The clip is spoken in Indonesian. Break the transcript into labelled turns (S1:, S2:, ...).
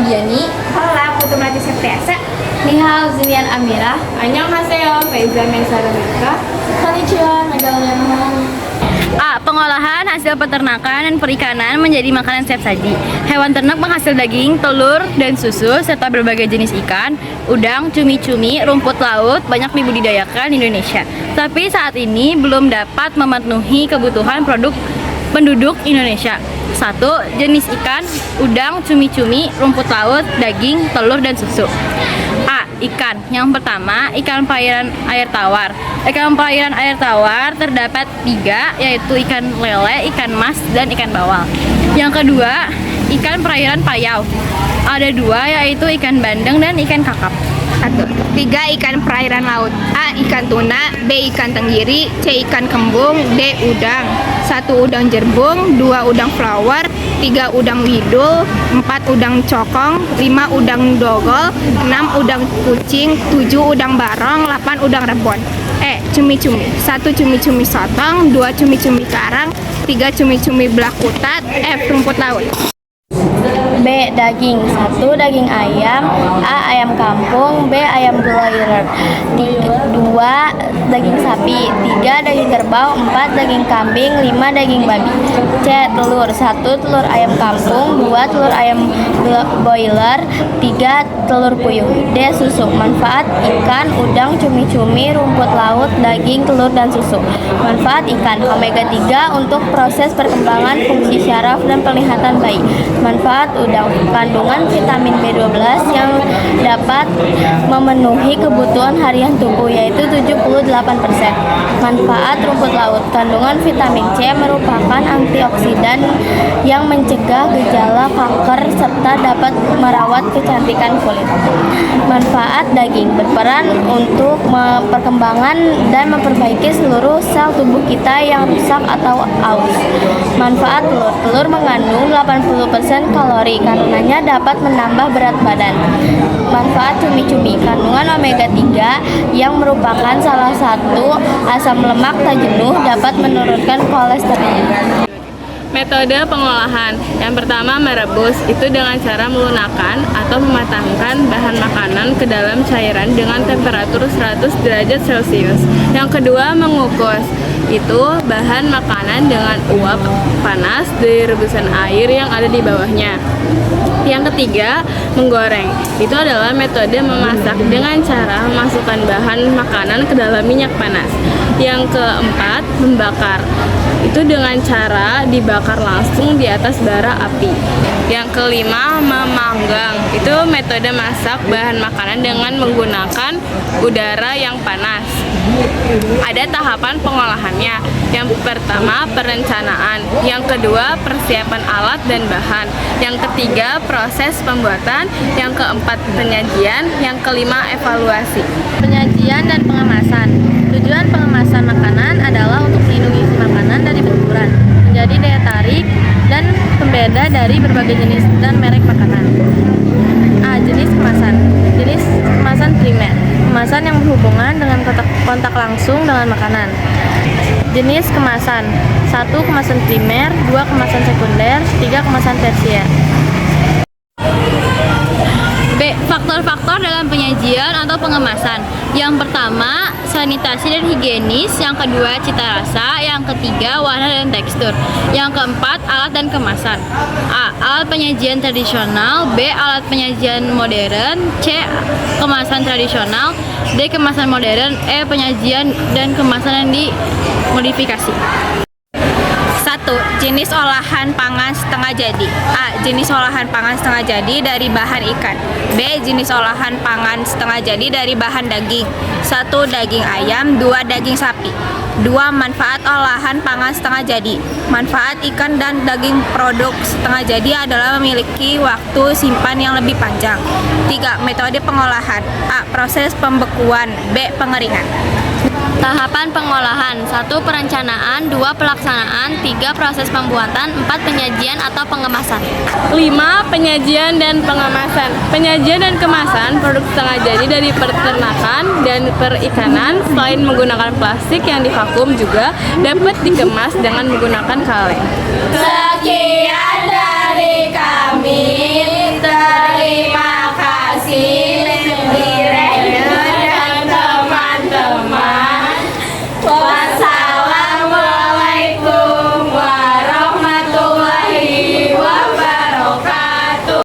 S1: Diani.
S2: Hola, Putu Melati Septiasa.
S1: Ni hao, Zinian Amira.
S2: Annyeonghaseyo, Faiza Maisara Mika.
S1: Konnichiwa, Nagao Yamaha.
S3: A. Pengolahan hasil peternakan dan perikanan menjadi makanan siap saji. Hewan ternak penghasil daging, telur, dan susu, serta berbagai jenis ikan, udang, cumi-cumi, rumput laut banyak dibudidayakan di Indonesia. Tapi saat ini belum dapat memenuhi kebutuhan penduduk Indonesia. 1. Jenis ikan, udang, cumi-cumi, rumput laut, daging, telur, dan susu. A. Ikan. Yang pertama, ikan perairan air tawar. Ikan perairan air tawar terdapat 3, yaitu ikan lele, ikan mas, dan ikan bawal. Yang kedua, ikan perairan payau. Ada 2, yaitu ikan bandeng dan ikan kakap.
S2: 3. Ikan perairan laut. A. Ikan tuna. B. Ikan tenggiri. C. Ikan kembung. D. Udang. 1. Udang jerbung. 2. Udang flower. 3. Udang widul. 4. Udang cokong. 5. Udang dogol. 6. Udang kucing. 7. Udang barong. 8. Udang rebon. E. Cumi-cumi. 1. Cumi-cumi sotong. 2. Cumi-cumi karang. 3. Cumi-cumi belakutat. F. Rumput laut.
S1: B. Daging. 1. Daging ayam. A. Ayam kampung. B. Ayam broiler. 2. Daging sapi. 3. Daging kerbau. 4. Daging kambing. 5. Daging babi. C. Telur. 1. Telur ayam kampung. 2. Telur ayam broiler. 3. Telur puyuh. D. Susu. Manfaat ikan, udang, cumi-cumi, rumput laut, daging, telur, dan susu. Manfaat ikan omega 3 untuk proses perkembangan fungsi syaraf dan penglihatan bayi. Manfaat udang, kandungan vitamin B12 yang dapat memenuhi kebutuhan harian tubuh, yaitu 78%. Manfaat rumput laut, kandungan vitamin C merupakan antioksidan yang mencegah gejala kanker serta dapat merawat kecantikan kulit. Manfaat daging, berperan untuk perkembangan dan memperbaiki seluruh sel tubuh kita yang rusak atau aus. Manfaat telur, telur mengandung 80% kalori, karenanya dapat menambah berat badan. Manfaat cumi-cumi, kandungan omega 3 yang merupakan salah satu asam lemak tak jenuh dapat menurunkan kolesterol.
S4: Metode pengolahan. Yang pertama, merebus, itu dengan cara melunakan atau mematangkan bahan makanan ke dalam cairan dengan temperatur 100 derajat Celcius. Yang kedua, mengukus, itu bahan makanan dengan uap panas dari rebusan air yang ada di bawahnya. Yang ketiga, menggoreng, itu adalah metode memasak dengan cara memasukkan bahan makanan ke dalam minyak panas. Yang keempat, membakar, itu dengan cara dibakar langsung di atas bara api. Yang kelima, memanggang, itu metode masak bahan makanan dengan menggunakan udara yang panas. Ada tahapan pengolahannya. Yang pertama, perencanaan. Yang kedua, persiapan alat dan bahan. Yang ketiga, proses pembuatan. Yang keempat, penyajian. Yang kelima, evaluasi.
S1: Penyajian dan pengemasan. Tujuan pengemasan makanan adalah untuk melindungi si makanan dari benturan, menjadi daya tarik dan pembeda dari berbagai jenis dan merek makanan. A. Jenis kemasan. Jenis kemasan primer, kemasan yang berhubungan dengan kontak langsung dengan makanan. Jenis kemasan: 1. Kemasan primer, 2. Kemasan sekunder, 3. Kemasan tersier.
S3: B. Faktor-faktor dalam penyajian atau pengemasan. Yang pertama, sanitasi dan higienis. Yang kedua, cita rasa. Yang ketiga, warna dan tekstur. Yang keempat, alat dan kemasan. A. Alat penyajian tradisional. B. Alat penyajian modern. C. Kemasan tradisional. D. Kemasan modern. E. Penyajian dan kemasan yang dimodifikasi.
S2: 1. Jenis olahan pangan setengah jadi. A. Jenis olahan pangan setengah jadi dari bahan ikan. B. Jenis olahan pangan setengah jadi dari bahan daging. 1. Daging ayam. 2. Daging sapi. 2. Manfaat olahan pangan setengah jadi. Manfaat ikan dan daging produk setengah jadi adalah memiliki waktu simpan yang lebih panjang. 3. Metode pengolahan. A. Proses pembekuan. B. Pengeringan.
S3: Tahapan pengolahan: 1. Perencanaan, 2. Pelaksanaan, 3. Proses pembuatan, 4. Penyajian atau pengemasan.
S4: 5. Penyajian dan pengemasan. Penyajian dan kemasan produk setengah jadi dari peternakan dan perikanan. Selain menggunakan plastik yang divakum, juga dapat dikemas dengan menggunakan kaleng.
S2: Sekian.